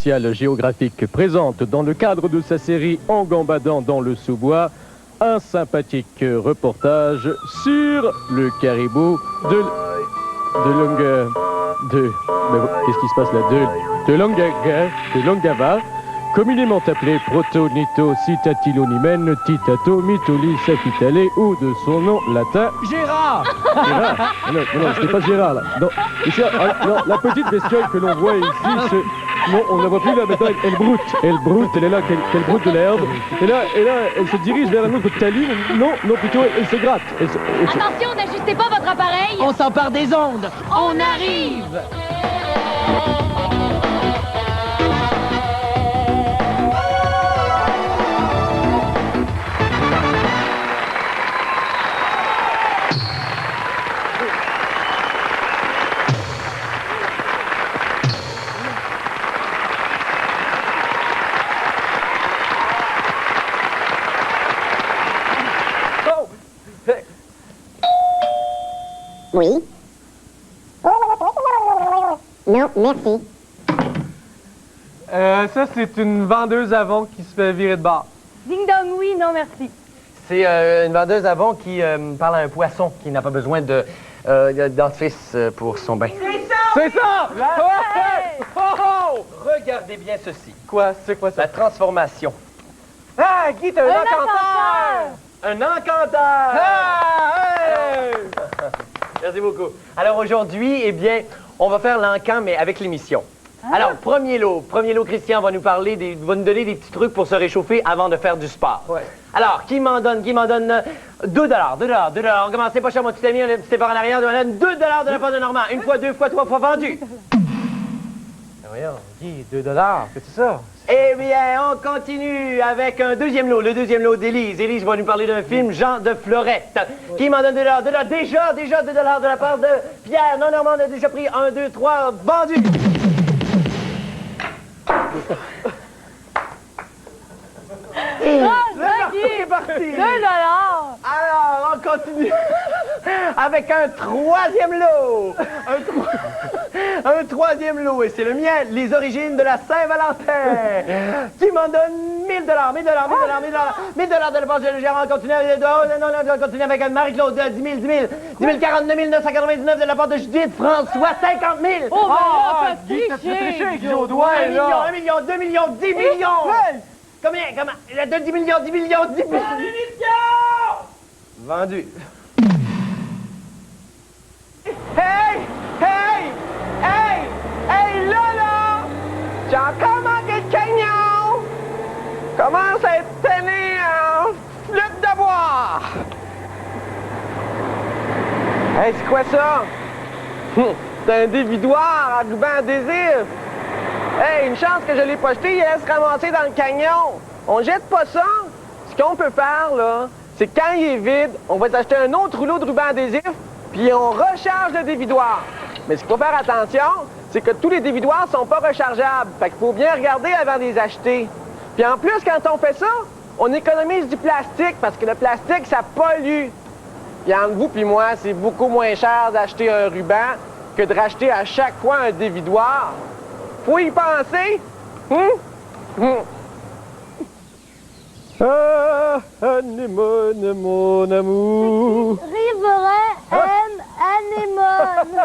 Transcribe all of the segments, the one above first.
spéciale géographique présente dans le cadre de sa série En gambadant dans le sous-bois un sympathique reportage sur le caribou qu'est-ce qui se passe là? De Longava, communément appelé Protonito Citatilonimen Titato Mitoli Safitale ou de son nom latin Gérard! Gérard? Non, c'était pas Gérard là. Non, non, la petite bestiole que l'on voit ici, non, on ne la voit plus là, maintenant elle broute, elle est là, qu'elle broute de l'herbe. Et là, elle se dirige vers un autre talis. Non, plutôt, elle se gratte. Attention, n'ajustez pas votre appareil! On s'empare des ondes! On arrive! Oui. Non, merci. Ça, c'est une vendeuse avant qui se fait virer de bord. Ding dong, oui, non, merci. C'est une vendeuse avant qui parle à un poisson qui n'a pas besoin de dentifrice pour son bain. C'est ça! Ouais! Oh! Regardez bien ceci. Quoi? C'est quoi ça? La transformation. Ah, Guy, t'es un encanteur! Un encanteur! Ah! Hey! Merci beaucoup. Alors aujourd'hui, eh bien, on va faire l'encan, mais avec l'émission. Alors, premier lot, Christian va nous donner des petits trucs pour se réchauffer avant de faire du sport. Ouais. Alors, qui m'en donne 2 $. On commence, c'est pas cher, mon petit ami, c'était par en arrière, on donne 2 $ de la part de Normand. Une fois, 2 fois, 3 fois vendu. Voyons, Guy, 2 $, c'est ça? Eh bien, on continue avec un deuxième lot, le deuxième lot d'Élise. Élise va nous parler d'un film, Jean de Florette. Qui m'en donne 2 $? Déjà 2 $ de la part de Pierre. Non, Normand a déjà pris 1, 2, 3, vendu. C'est parti. 2 $! Alors, on continue avec un troisième lot. Un troisième lot, et c'est le mien, les origines de la Saint-Valentin. Qui m'en donne 1 000 $, 1 000 $, 1 000 $ de la part de Gérard. On continue avec Marie-Claude, 10 000, 49 999 de la part de Judith. François, 50 000. Oh, ben là, Guy, t'as triché avec Guy au 1 doigt, million, là! 1 million, 2 millions, 10 millions. Combien? Il a 10 millions, 10 millions, 10 millions. Vendu. Hey, là! J'ai encore manqué de cagnon! Commence à être tanné en flûte de bois! Hey, c'est quoi ça? C'est un dévidoir à ruban adhésif! Hey, une chance que je l'ai pas jeté, il allait se ramasser dans le canyon! On jette pas ça! Ce qu'on peut faire, là, c'est quand il est vide, on va s'acheter un autre rouleau de ruban adhésif, puis on recharge le dévidoir. Mais ce qu'il faut faire attention, c'est que tous les dévidoirs sont pas rechargeables. Fait qu'il faut bien regarder avant de les acheter. Puis en plus, quand on fait ça, on économise du plastique, parce que le plastique, ça pollue. Puis entre vous puis moi, c'est beaucoup moins cher d'acheter un ruban que de racheter à chaque fois un dévidoir. Faut y penser. Anémone, mon amour. Riverain anémone.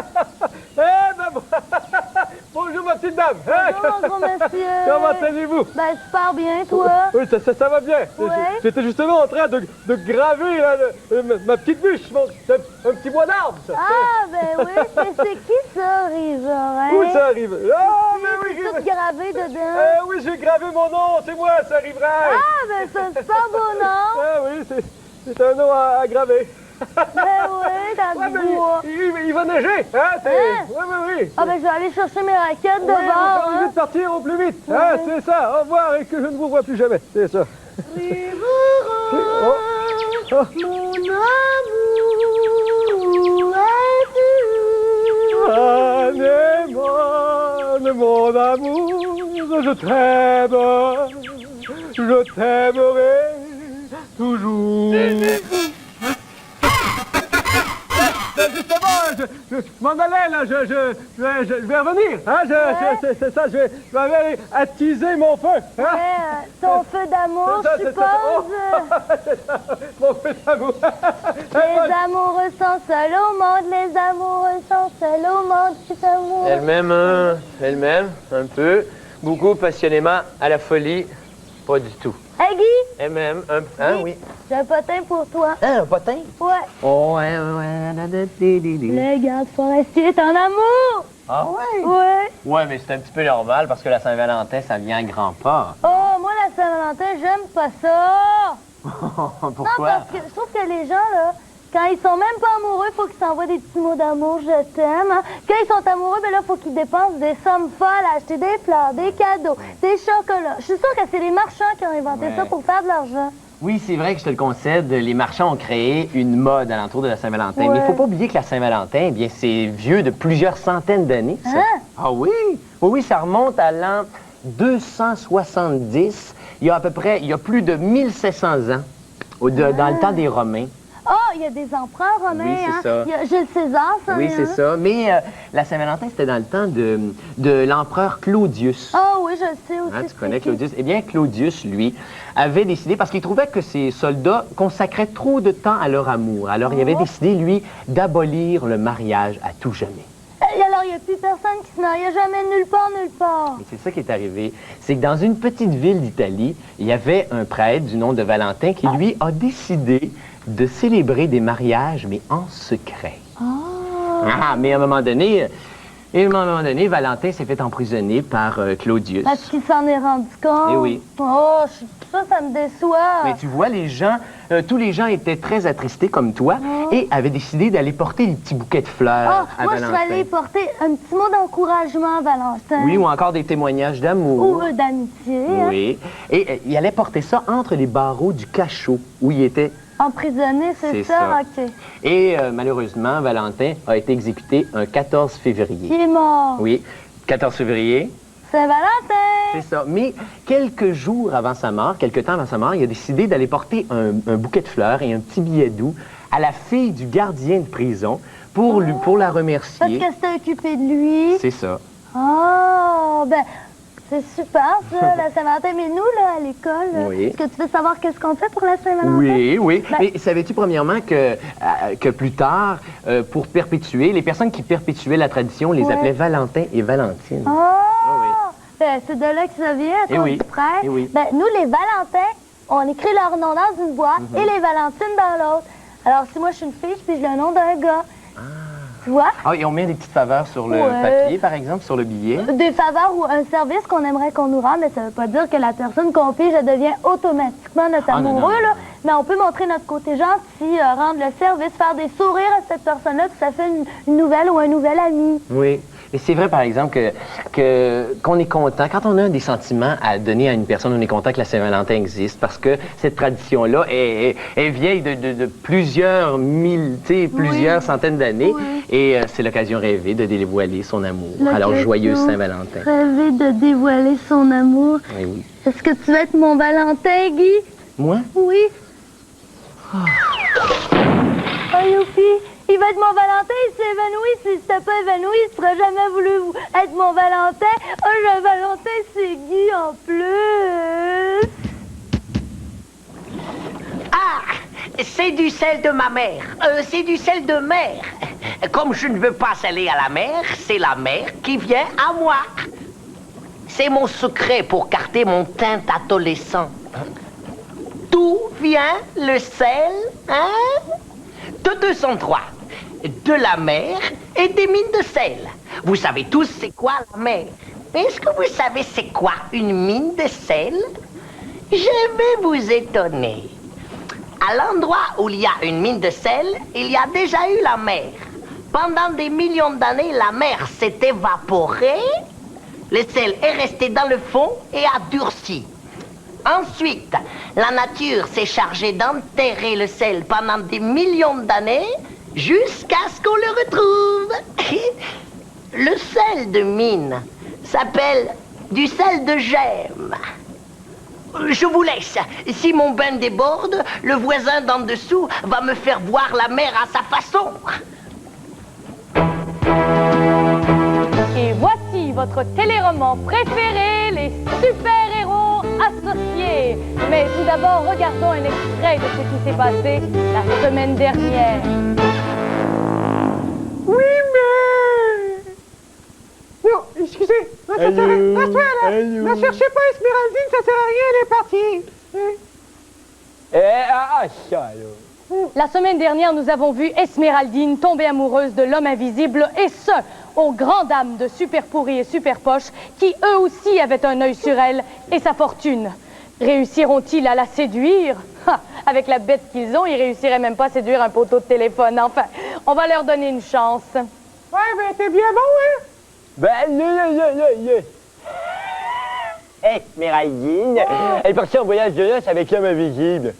Bonjour, ma petite dame. Bonjour, gros monsieur. Comment allez-vous? Ben, super bien, toi. Oui, ça va bien. Ouais. J'étais justement en train de graver là, ma petite bûche, un petit bois d'arbre. Ça. Ah, ben oui. Mais c'est qui ça, riverain? Où ça arrive? Ah, mais oui, Tout gravé dedans. oui, j'ai gravé mon nom, c'est moi, ça arriverait. Ah, ben c'est un super beau nom. Ah oui, c'est un nom à graver. Ben oui, dans Ouais, du mais bois. il va neiger, hein? Oui. Ah, ben je vais aller chercher mes raquettes de Oui, bord, on va hein. vite partir au plus vite. Hein, c'est ça. Au revoir et que je ne vous vois plus jamais. C'est ça. Riverain, Oh. mon amour est Anémone, mon amour, je t'aimerai toujours. Justement, je m'en allais, là, je vais revenir, hein, c'est ça, je vais aller attiser mon feu, hein? Ouais, ton feu d'amour, C'est ça, je c'est ça. suppose. C'est ça, mon feu d'amour. Les amoureux sont seuls au monde, les amoureux sont seuls au monde, c'est amour. Elle-même, un peu, beaucoup passionnément, à la folie, pas du tout. Hey Guy, Elle m'aime, hein, oui. j'ai un potin pour toi. Hein, un potin? Ouais, Oh, ouais. le garde forestier est en amour. Ah ouais? Ouais. Ouais, mais c'est un petit peu normal parce que la Saint-Valentin, ça vient à grands pas. Oh, moi, la Saint-Valentin, j'aime pas ça. Non, Pourquoi? parce que je trouve que les gens, là, quand ils sont même pas amoureux, il faut qu'ils s'envoient des petits mots d'amour, je t'aime. Hein. Quand ils sont amoureux, ben là, il faut qu'ils dépensent des sommes folles à acheter des fleurs, des cadeaux, des chocolats. Je suis sûre que c'est les marchands qui ont inventé ça pour faire de l'argent. Oui, c'est vrai que je te le concède, les marchands ont créé une mode alentour de la Saint-Valentin. Ouais. Mais il faut pas oublier que la Saint-Valentin, eh bien, c'est vieux de plusieurs centaines d'années. Ça. Hein? Ah oui? Oui, ça remonte à l'an 270. Il y a plus de 1700 ans, dans le temps des Romains. Oh, il y a des empereurs romains, Oui, c'est hein. ça. Il y a Jules César, ça. Oui, c'est ça. Mais la Saint-Valentin, c'était dans le temps de l'empereur Claudius. Oh oui, je sais aussi. Hein, tu c'est connais qui. Claudius? Eh bien, Claudius, lui, avait décidé, parce qu'il trouvait que ses soldats consacraient trop de temps à leur amour. Alors, il avait décidé, lui, d'abolir le mariage à tout jamais. Et alors, il n'y a plus personne qui se mariait jamais nulle part. Et c'est ça qui est arrivé. C'est que dans une petite ville d'Italie, il y avait un prêtre du nom de Valentin qui, lui, a décidé de célébrer des mariages, mais en secret. Mais à un moment donné, Valentin s'est fait emprisonner par Claudius. Parce qu'il s'en est rendu compte. Eh oui. Oh, ça me déçoit. Mais tu vois, tous les gens étaient très attristés comme toi et avaient décidé d'aller porter des petits bouquets de fleurs à moi, je Valentin. suis allée porter un petit mot d'encouragement à Valentin. Oui, ou encore des témoignages d'amour. Ou d'amitié. Hein. Oui. Et il allait porter ça entre les barreaux du cachot où il était. Emprisonné, c'est ça? OK. Et malheureusement, Valentin a été exécuté un 14 février. Il est mort. Oui, 14 février. Saint-Valentin. C'est ça. Mais quelques temps avant sa mort, il a décidé d'aller porter un bouquet de fleurs et un petit billet doux à la fille du gardien de prison pour la remercier. Parce qu'elle s'était occupée de lui. C'est ça. Oh, ben, c'est super, ça, la Saint-Valentin. Mais nous, là, à l'école, Oui. est-ce que tu veux savoir qu'est-ce qu'on fait pour la Saint-Valentin? Oui. Ben- Mais savais-tu, premièrement, que plus tard, pour perpétuer, les personnes qui perpétuaient la tradition les appelaient Valentin et Valentine. Oh! oui. Ben, c'est de là que ça vient, à Eh cause oui. du prêtre. Eh oui. Ben, nous, les Valentins, on écrit leur nom dans une boîte et les Valentines dans l'autre. Alors, si moi, je suis une fille, je pige le nom d'un gars. Tu vois? Ah, et on met des petites faveurs sur le Ouais. papier, par exemple, sur le billet. Des faveurs ou un service qu'on aimerait qu'on nous rende, mais ça veut pas dire que la personne qu'on pige, elle devient automatiquement notre Ah, non, amoureux, non, là. Mais on peut montrer notre côté gentil, rendre le service, faire des sourires à cette personne-là, puis ça fait une nouvelle ou un nouvel ami. Oui. Et c'est vrai, par exemple, qu'on est content. Quand on a des sentiments à donner à une personne, on est content que la Saint-Valentin existe parce que cette tradition-là est vieille de plusieurs centaines d'années. Et c'est l'occasion rêvée de dévoiler son amour. Alors, joyeuse Saint-Valentin. Rêver de dévoiler son amour. Oui, oui. Est-ce que tu veux être mon Valentin, Guy? Moi? Oui. Oh, youpi! Il va être mon Valentin, il s'est évanoui. S'il s'était pas évanoui, il serait jamais voulu être mon Valentin. Oh, le Valentin, c'est Guy en plus. Ah, c'est du sel de ma mère. C'est du sel de mer. Comme je ne veux pas aller à la mer, c'est la mer qui vient à moi. C'est mon secret pour garder mon teint adolescent. D'où vient le sel, hein? De 203. De la mer et des mines de sel. Vous savez tous c'est quoi la mer. Mais est-ce que vous savez c'est quoi une mine de sel? Je vais vous étonner. À l'endroit où il y a une mine de sel, il y a déjà eu la mer. Pendant des millions d'années, la mer s'est évaporée. Le sel est resté dans le fond et a durci. Ensuite, la nature s'est chargée d'enterrer le sel pendant des millions d'années jusqu'à ce qu'on le retrouve. Le sel de mine s'appelle du sel de gemme. Je vous laisse. Si mon bain déborde, le voisin d'en dessous va me faire voir la mer à sa façon. votre téléroman préféré, les super-héros associés. Mais tout d'abord, regardons un extrait de ce qui s'est passé la semaine dernière. Oui, mais... Non, excusez. Ne cherchez pas Esmeraldine, ça sert à rien, elle est partie. Ça, là. La semaine dernière, nous avons vu Esmeraldine tomber amoureuse de l'homme invisible, et ce, aux grandes dames de Super Pourri et Super Poche, qui eux aussi avaient un œil sur elle et sa fortune. Réussiront-ils à la séduire? Avec la bête qu'ils ont, ils réussiraient même pas à séduire un poteau de téléphone. Enfin, on va leur donner une chance. Ouais, mais t'es bien bon, hein? Esmeraldine, elle est partie en voyage de noces avec l'homme invisible.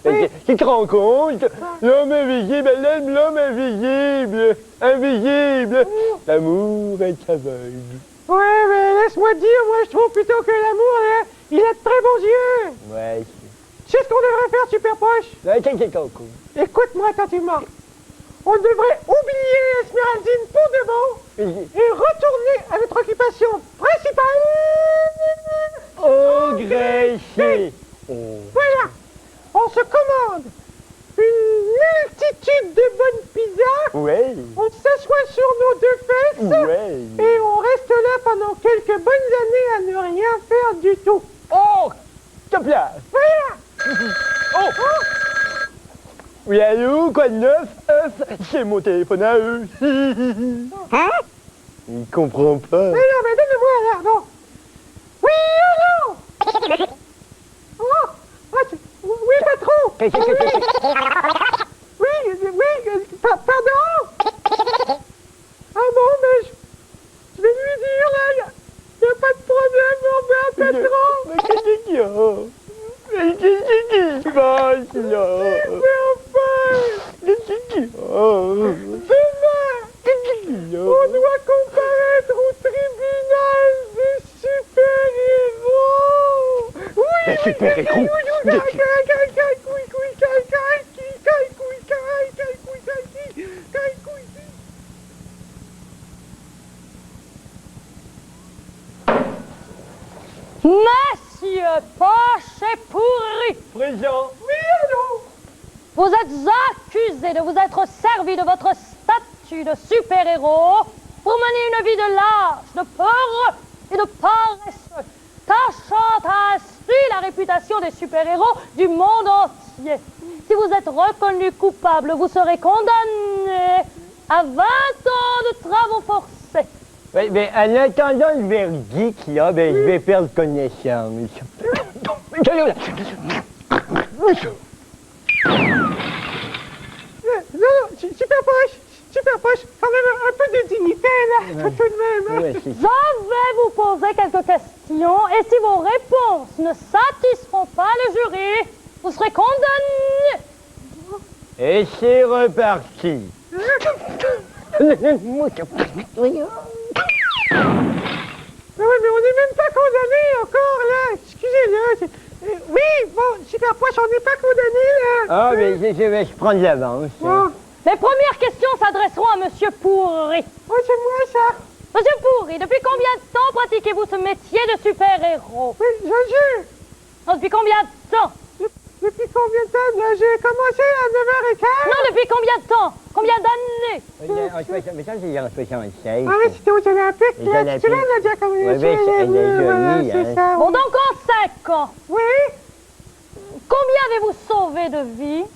Tu te rends compte? L'homme invisible, elle aime l'homme invisible. Invisible. L'amour est aveugle. Ouais, mais laisse-moi te dire, moi je trouve plutôt que l'amour, il a de très bons yeux. Ouais. Tu sais ce qu'on devrait faire, Super Poche? Écoute-moi attentivement. On devrait oublier Esmeraldine pour de bon et retourner à notre occupation principale. Oh, Gracie. Voilà. On se commande une multitude de bonnes pizzas. Ouais. On s'assoit sur nos deux fesses. Ouais. Et on reste là pendant quelques bonnes années à ne rien faire du tout. Oh, top là. Voilà. Oh. Oui, allô, quoi de neuf? C'est mon téléphone à eux. Hein? Il comprend pas. Mais non, mais donne-moi là, non. Oui, allô? Oui, patron. Oui, pardon. Ah bon, mais je vais lui dire là, y a pas de problème, mon père, patron. Mais qu'est-ce qu'il y a? Mais qu'est-ce qui se passe là? Mais enfin, Qu'est-ce qu'il y a? demain, on doit comparaître au tribunal des super-héros. Oui, Les super-héros? Monsieur Poche et Pourri, Présent. oui, allô? vous êtes accusé de vous être servi de votre statut de super-héros pour mener une vie de lâche, de peur et de paresse, tachant ainsi la réputation des super-héros du monde entier. Si vous êtes reconnu coupable, vous serez condamné à 20 ans de travaux forcés. Oui, mais en attendant le verdict, là, ben, je vais perdre connaissance. Non, super poche, quand même un peu de dignité là, tout de même. Ouais, c'est Je vais vous poser quelques questions et si vos réponses ne satisfont pas le jury, vous serez condamné. Et c'est reparti. Mais oui, mais on n'est même pas condamné encore là, excusez-le. Oui, bon, super poche, on n'est pas condamné là. Ah, mais je vais prendre l'avance. Bon. Les premières questions s'adresseront à Monsieur Pourri. Oh, c'est moi ça. Monsieur Pourri, depuis combien de temps pratiquez-vous ce métier de super-héros? Oui, je jure. Non, depuis combien de temps? Depuis combien de temps là, j'ai commencé à 9h15? Non, depuis combien de temps? Combien d'années? Mais ça, c'est en 76. Ah oui, c'était aux Olympiques, Les là. Olympiques. Tu l'as, Nadia, comme Oui, mais elle est jolie, c'est hein. ça. Bon, donc en 5 ans, Oui. combien avez-vous sauvé de vies?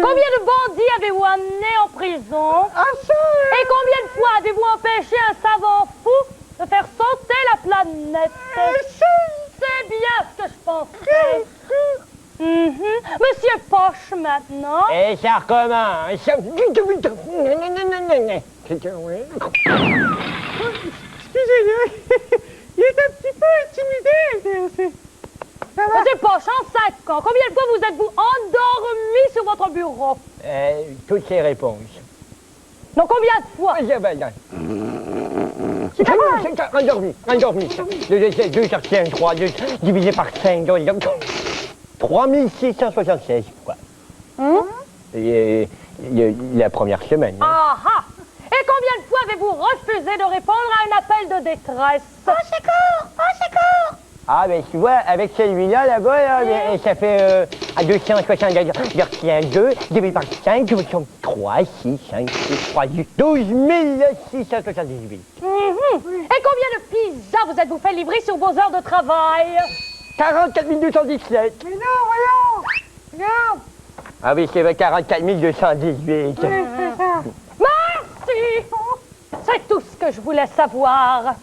Combien de bandits avez-vous amenés en prison? Ah, ça, Et combien de fois avez-vous empêché un savant fou de faire sauter la planète? C'est bien ce que je pensais. Monsieur Poche, maintenant. Et ça recommence. excusez-le. Il est un petit peu intimidé. Ça va? Monsieur Poche, en 5 ans, combien de fois vous êtes-vous endormi sur votre bureau? Toutes ces réponses. Non, combien de fois? Endormi. 2 sur 5, 3, divisé par 5, 3676, quoi. Et la première semaine. Hein. Ah ah! Et combien de fois avez-vous refusé de répondre à un appel de détresse? Au secours! Au secours! Ah, ben tu vois, avec celui-là, là-bas, là, ben, ça fait à 262, divisé par 5, 3, 6, 5, 6, 3, 10, 12 678. Et combien de pizzas vous êtes-vous fait livrer sur vos heures de travail? 44 217. Mais non, voyons! Regarde! Ah oui, c'est 44 218. C'est ça. Merci! C'est tout ce que je voulais savoir.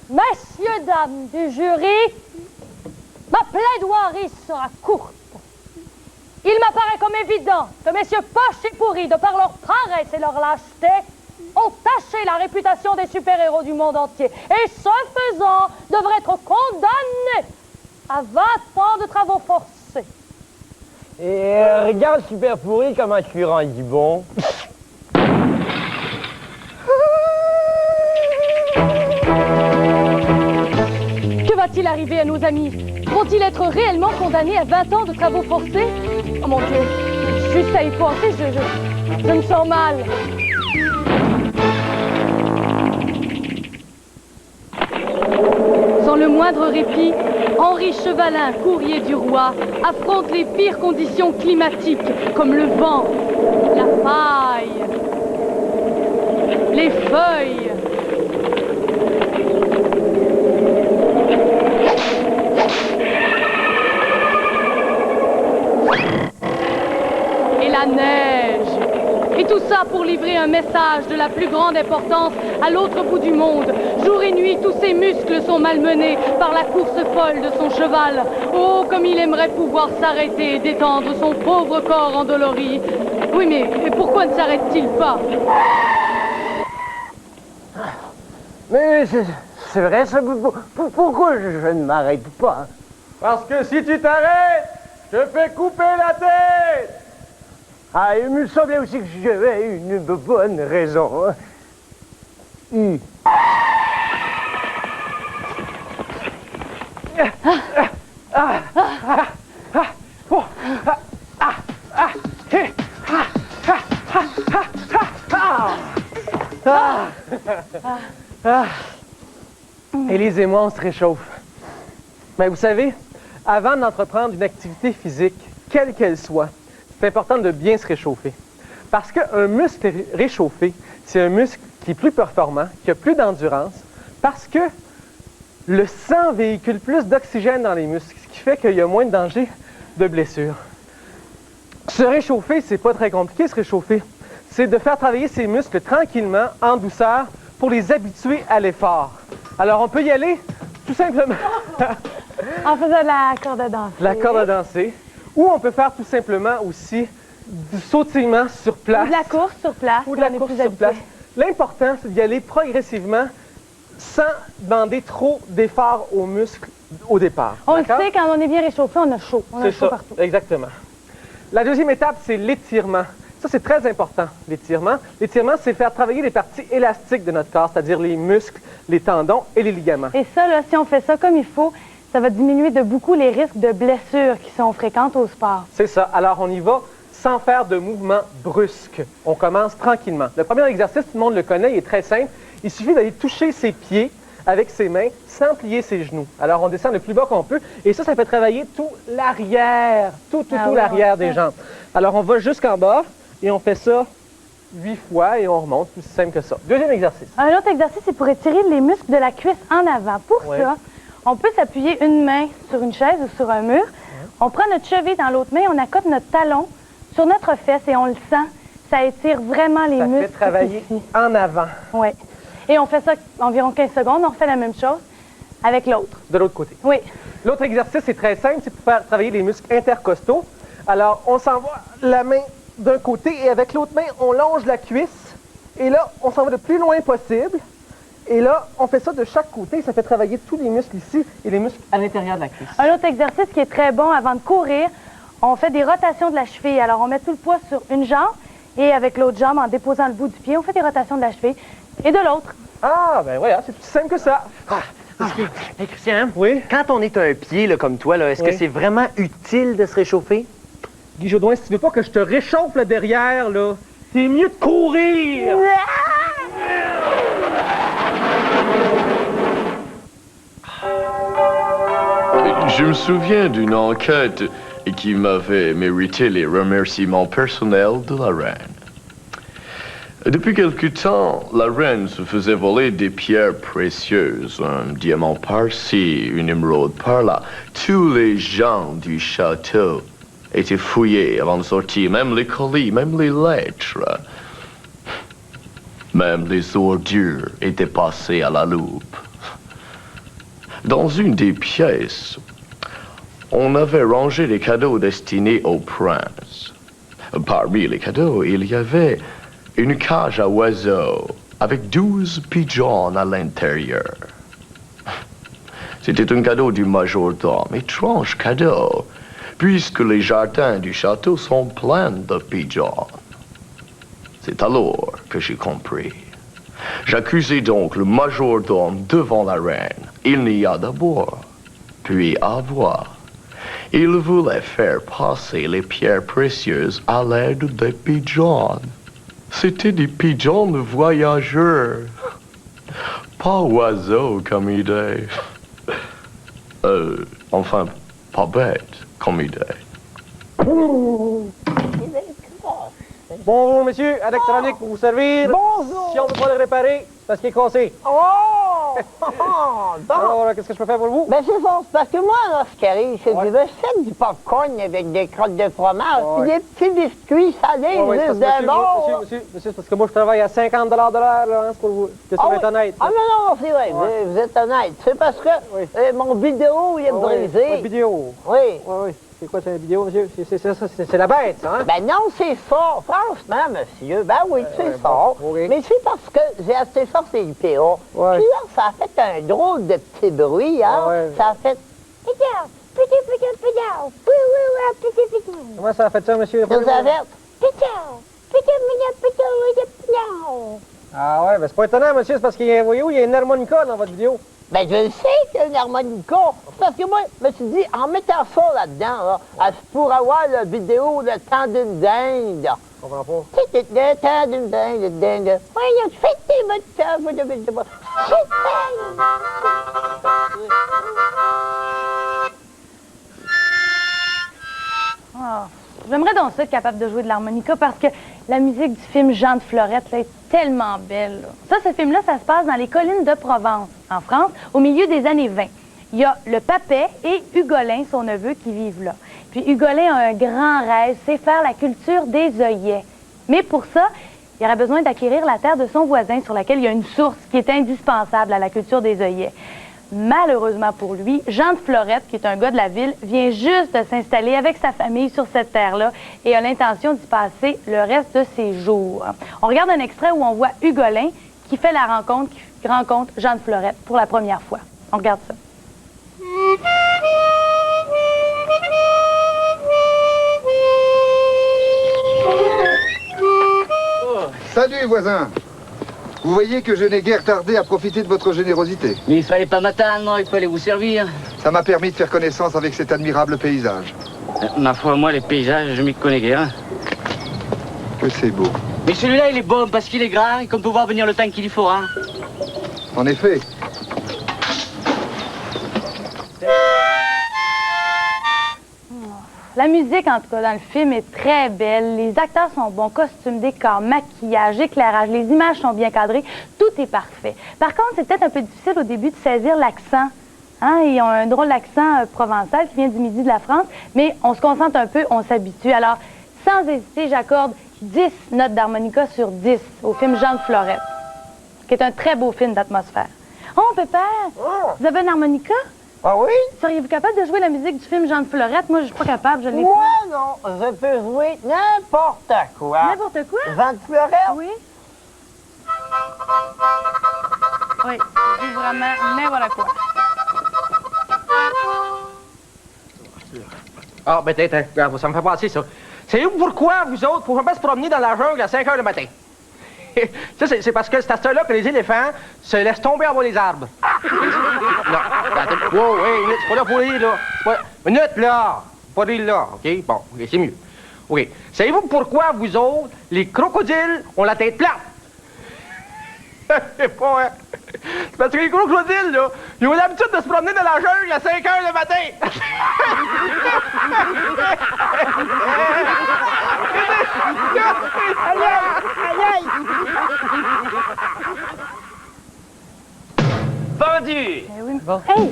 Messieurs, dames du jury, ma plaidoirie sera courte. Il m'apparaît comme évident que messieurs Poche et Pourri, de par leur paresse et leur lâcheté, ont taché la réputation des super-héros du monde entier. Et ce faisant, devraient être condamnés à 20 ans de travaux forcés. Et regarde, Super Pourri, comment je suis rendu bon. Que va-t-il arriver à nos amis? Vont-ils être réellement condamnés à 20 ans de travaux forcés? Oh mon Dieu, juste à y penser, je me sens mal. Sans le moindre répit, Henri Chevalin, courrier du roi, affronte les pires conditions climatiques comme le vent, la paille, les feuilles. Et la neige. Et tout ça pour livrer un message de la plus grande importance à l'autre bout du monde. Jour et nuit, tous ses muscles sont malmenés par la course folle de son cheval. Oh, comme il aimerait pouvoir s'arrêter et détendre son pauvre corps endolori. Oui, mais pourquoi ne s'arrête-t-il pas? Mais c'est vrai, ça, pourquoi je ne m'arrête pas? Parce que si tu t'arrêtes, je te fais couper la tête! Ah, il me semblait aussi que j'avais une bonne raison. Élise et moi, on se réchauffe. Mais vous savez, avant d'entreprendre une activité physique, quelle qu'elle soit, c'est important de bien se réchauffer. Parce qu'un muscle réchauffé, c'est un muscle qui est plus performant, qui a plus d'endurance, parce que le sang véhicule plus d'oxygène dans les muscles, ce qui fait qu'il y a moins de danger de blessure. Se réchauffer, c'est pas très compliqué, se réchauffer. C'est de faire travailler ses muscles tranquillement, en douceur, pour les habituer à l'effort. Alors, on peut y aller tout simplement. En faisant de la corde à danser. La corde à danser. Ou on peut faire tout simplement aussi du sautillement sur place. Ou de la course sur place. Ou de la course sur place. L'important, c'est d'y aller progressivement sans demander trop d'efforts aux muscles au départ. On le sait, quand on est bien réchauffé, on a chaud. On a chaud partout. Exactement. La deuxième étape, c'est l'étirement. Ça, c'est très important, l'étirement. L'étirement, c'est faire travailler les parties élastiques de notre corps, c'est-à-dire les muscles, les tendons et les ligaments. Et ça, là, si on fait ça comme il faut, ça va diminuer de beaucoup les risques de blessures qui sont fréquentes au sport. C'est ça. Alors, on y va sans faire de mouvements brusques. On commence tranquillement. Le premier exercice, tout le monde le connaît, il est très simple. Il suffit d'aller toucher ses pieds avec ses mains sans plier ses genoux. Alors, on descend le plus bas qu'on peut. Et ça fait travailler tout l'arrière, tout l'arrière des jambes. Alors, on va jusqu'en bas et on fait ça 8 fois et on remonte. C'est aussi simple que ça. Deuxième exercice. Un autre exercice, c'est pour étirer les muscles de la cuisse en avant. Pour ça, on peut s'appuyer une main sur une chaise ou sur un mur. On prend notre cheville dans l'autre main, on accote notre talon sur notre fesse et on le sent. Ça étire vraiment les muscles. Ça fait travailler ici. en avant. Oui. Et on fait ça environ 15 secondes. On refait la même chose avec l'autre. De l'autre côté. Oui. L'autre exercice, c'est très simple, c'est pour faire travailler les muscles intercostaux. Alors, on s'envoie la main d'un côté et avec l'autre main, on longe la cuisse. Et là, on s'en va le plus loin possible. Et là, on fait ça de chaque côté. Ça fait travailler tous les muscles ici et les muscles à l'intérieur de la cuisse. Un autre exercice qui est très bon avant de courir, on fait des rotations de la cheville. Alors, on met tout le poids sur une jambe et avec l'autre jambe, en déposant le bout du pied, on fait des rotations de la cheville et de l'autre. Ah, ben voilà, c'est plus simple que ça. Hey, Christian, Oui? quand on est un pied là, comme toi, est-ce que c'est vraiment utile de se réchauffer? Guy Jodoin, si tu veux pas que je te réchauffe le derrière, là, C'est mieux de courir! Je me souviens d'une enquête qui m'avait mérité les remerciements personnels de la reine. Depuis quelque temps, la reine se faisait voler des pierres précieuses, un diamant par-ci, une émeraude par-là. Tous les gens du château étaient fouillés avant de sortir, même les colis, même les lettres. Même les ordures étaient passées à la loupe. Dans une des pièces, on avait rangé les cadeaux destinés au prince. Parmi les cadeaux, il y avait une cage à oiseaux avec 12 pigeons à l'intérieur. C'était un cadeau du majordome, étrange cadeau, puisque les jardins du château sont pleins de pigeons. C'est alors que j'ai compris. J'accusai donc le majordome devant la reine. Il nia d'abord, puis à voix. Il voulait faire passer les pierres précieuses à l'aide des pigeons. C'était des pigeons de voyageurs. Pas oiseaux comme idée. Enfin, pas bête comme idée. Bonjour, monsieur, électronique pour vous servir. Bonjour! Si on ne peut pas le réparer, c'est parce qu'il est cassé. Oh! Bon. Alors, qu'est-ce que je peux faire pour vous? Ben c'est ça, c'est parce que moi, là, ce qui arrive, c'est que je veux faire du popcorn avec des crottes de fromage, puis des petits biscuits salés, juste de bord. Monsieur, c'est parce que moi, je travaille à 50 $, là, hein, c'est pour vous. Que ça va être honnête. Ah non, c'est vrai, vous êtes honnête. C'est parce que mon vidéo, il est brisé. Votre vidéo? Oui. Oui. C'est quoi cette vidéo, monsieur? C'est la bête, ça, hein? Ben non, c'est ça. Franchement, monsieur, ben oui, c'est ça. Oui. Mais c'est parce que j'ai acheté ça chez IPA. Ouais. Puis là, ça a fait un drôle de petit bruit, hein? Ouais. Ça a fait... Comment ça a fait ça, monsieur? Ça a fait... Ah ouais, ben c'est pas étonnant, monsieur, c'est parce qu'il y a, voyez-vous, il y a une harmonica dans votre vidéo. Ben, je le sais qu'il y a une harmonica. Parce que moi, je me suis dit, en mettant ça là-dedans, là, je pourrais avoir la vidéo Le temps d'une dinde. Je comprends pas. C'était le temps d'une dinde. Voyons, fêtez votre temps, vous devez le voir. Ah, j'aimerais donc ça être capable de jouer de l'harmonica parce que la musique du film Jean de Florette là, est tellement belle. Là. Ça, ce film-là, ça se passe dans les collines de Provence, en France, au milieu des années 20. Il y a le papet et Hugolin, son neveu, qui vivent là. Puis Hugolin a un grand rêve, c'est faire la culture des œillets. Mais pour ça, il aurait besoin d'acquérir la terre de son voisin sur laquelle il y a une source qui est indispensable à la culture des œillets. Malheureusement pour lui, Jean de Florette, qui est un gars de la ville, vient juste de s'installer avec sa famille sur cette terre-là et a l'intention d'y passer le reste de ses jours. On regarde un extrait où on voit Hugolin qui fait la rencontre, qui rencontre Jean de Florette pour la première fois. On regarde ça. Salut, voisin. Vous voyez que je n'ai guère tardé à profiter de votre générosité. Mais il fallait pas m'attendre, il fallait vous servir. Ça m'a permis de faire connaissance avec cet admirable paysage. Ma foi, moi, les paysages, je m'y connais guère. Que c'est beau. Mais celui-là, il est bon parce qu'il est grand et qu'on peut voir venir le temps qu'il y faudra. En effet. La musique, en tout cas, dans le film est très belle. Les acteurs sont bons, costumes, décors, maquillage, éclairage, les images sont bien cadrées. Tout est parfait. Par contre, c'est peut-être un peu difficile au début de saisir l'accent. Hein? Ils ont un drôle d'accent provençal qui vient du midi de la France, mais on se concentre un peu, on s'habitue. Alors, sans hésiter, j'accorde 10 notes d'harmonica sur 10 au film Jean de Florette, qui est un très beau film d'atmosphère. Oh, Pépère, vous avez une harmonica? Ah oui? Seriez-vous capable de jouer la musique du film Jean de Florette? Moi, je suis pas capable, je l'ai Moi, non. Je peux jouer n'importe quoi. N'importe quoi? Jean de Florette? Oui. Oui, je joue vraiment n'importe quoi. Ah, ben, regarde, ça me fait penser, ça. C'est pourquoi, vous autres, faut jamais se promener dans la jungle à 5 h le matin? Ça, c'est parce que c'est à cette heure-là que les éléphants se laissent tomber en bas des arbres. Non, attends, wow, hey, c'est pas là pour rire, là. Minute, là. Pas rire, là, OK? Bon, OK, c'est mieux. OK. Savez-vous pourquoi, vous autres, les crocodiles ont la tête plate? C'est pas, hein? C'est parce que les crocodiles, là, ils ont l'habitude de se promener dans la jungle à 5 heures le matin. Aïe, aïe! Vendu! Eh oui. Hey!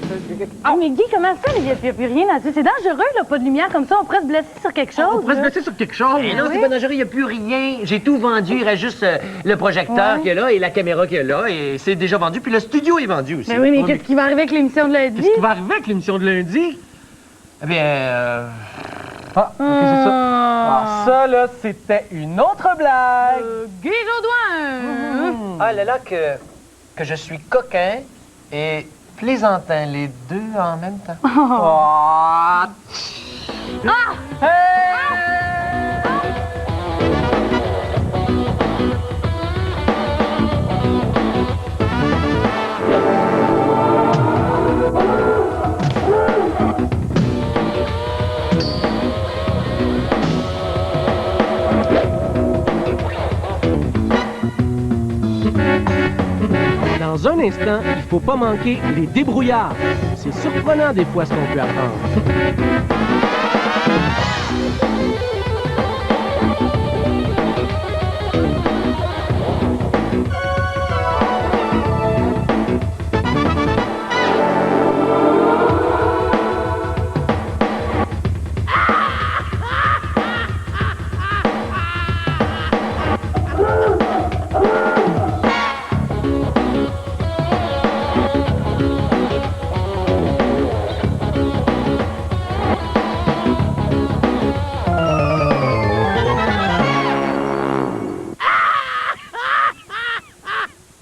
Mais Guy, comment ça, il n'y a plus rien là-dessus? C'est dangereux, là, pas de lumière comme ça. On pourrait se blesser sur quelque chose. On pourrait se là. blesser sur quelque chose. Eh non, c'est pas dangereux, il n'y a plus rien. J'ai tout vendu, il reste juste le projecteur Ouais. qui est là et la caméra qui est là. Et c'est déjà vendu, puis le studio est vendu aussi. Mais oui, mais qu'est-ce qui va arriver avec l'émission de lundi? Qu'est-ce qui va arriver avec l'émission de lundi? Eh bien, Ah, OK, c'est ça. Ah, ça, là, c'était une autre blague. Guy Jodoin! ah là là, que je suis coquin et plaisantin, les deux en même temps. Ah! Dans un instant, il faut pas manquer les débrouillards. C'est surprenant des fois ce qu'on peut apprendre.